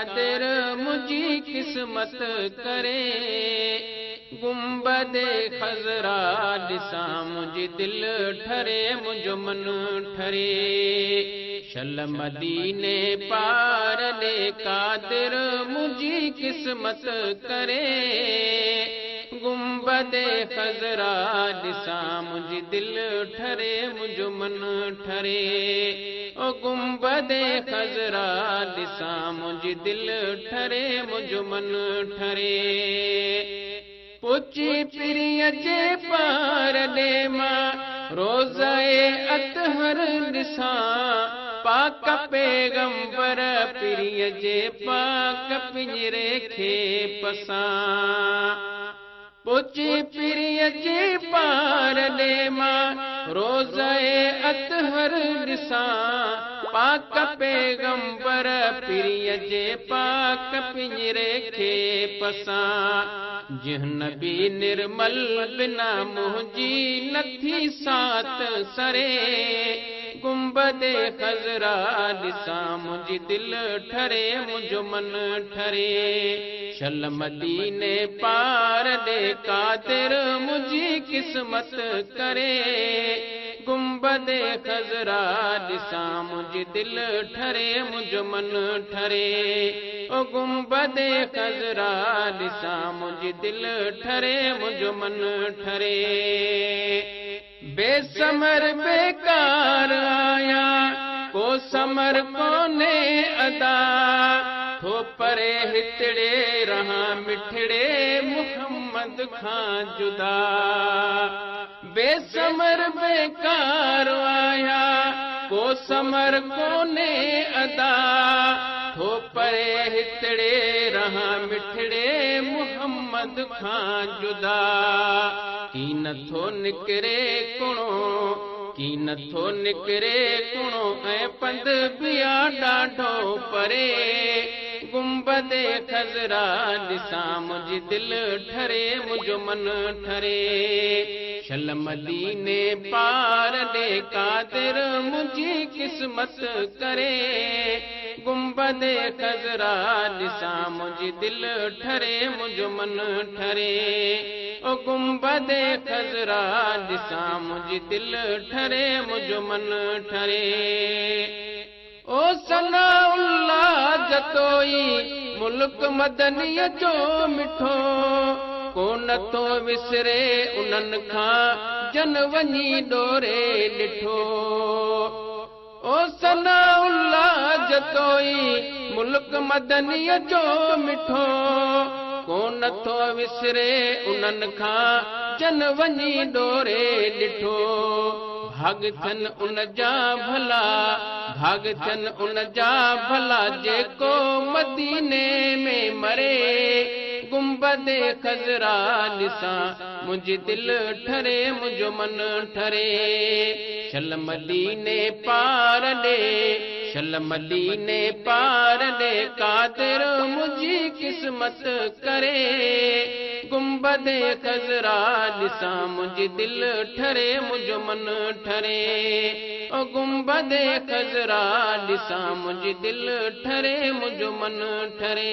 कादिर मुझी किस्मत करे। गुंबद खज़रा ॾिसां मुझी दिल ठरे मुझो मन ठरे। शल मदीने पार ॾे कादिर मुझी किस्मत करे। गुंबद खज़रा ॾिसां मुझी दिल ठरे मुझो मन ठरे। ओ गुंबद खज़रा ॾिसां मुझी दिल ठरे मुझो मन ठरे। पुछी पिरीअ जे पार ॾे मां रोज़ाए अतहर ॾिसां। पाक पैगंबर पिरीअ जे पाक पिंजरे खे पसां। पुछी पिरीअ जे पार ॾे मां रोज़ाए अतहर ॾिसां। पाक पैगंबर पिरीअ जे पाक पिंजरे खे पसां। जिह नबी निर्मल बिना मुंहिंजी नथी सात सरे। गुंबद खज़रा ॾिसां मुंहिंजी दिल ठरे मुंहिंजो मन ठरे। शल मदीने पार ॾे कादिर मुंहिंजी किस्मत करे। गुंबद खज़रा ॾिसां मुंहिंजी दिल ठरे मुंहिंजो मन ठरे। ओ गुंबद खज़रा ॾिसां मुंहिंजी दिल ठरे मुंहिंजो मन ठरे। बेसमर बेकार आया को समर कोने अदा। थो परे हितड़े रहां मिठड़े मुहम्मद खां जुदा। बेसमर बेकार आया को समर कोने अदा। थो परे हितड़े रहां मिठड़े मुहम्मद खां जुदा। की नथो निकिरे कुणो की नथो निकिरे कुणो ऐं पंध बिया ॾाढो परे। गुंबद खज़रा ॾिसां मुंहिंजी दिल ठरे मुंहिंजो मन ठरे। शल मदीने पार ॾे कादिर मुंहिंजी किस्मत करे। गुंबद खज़रा ॾिसां मुंहिंजी दिल ठरे मुंहिंजो मन ठरे। ओ गुंबद खज़रा ॾिसां मुंहिंजी दिल ठरे मुंहिंजो मन ठरे। ओ सनाउल्लाह जतोई मुल्क मदनीअ जो मिठो। को नथो विसरे उन्हनि खां जन वञी ॾोरे ॾिठो। ओ सनाउल्लाह जतोई मुल्क मदनीअ जो मिठो। को नथो विसरे उन्हनि खां जन वञी ॾोरे ॾिठो। भाग थियनि उन जा भला भाग थियनि उन जा भला जेको मदीने में मरे। गुंबद खज़रा ॾिसां मुंहिंजी दिल ठरे मुंहिंजो मन ठरे। शल मदीने पार ॾे शल मदीने पार ॾे कादिर मुंहिंजी किस्मत करे। गुंबद खज़रा ॾिसां मुंहिंजी दिल ठरे मुंहिंजो मन ठरे। ओ गुंबद खज़रा ॾिसां मुंहिंजी दिल ठरे मुंहिंजो मन ठरे।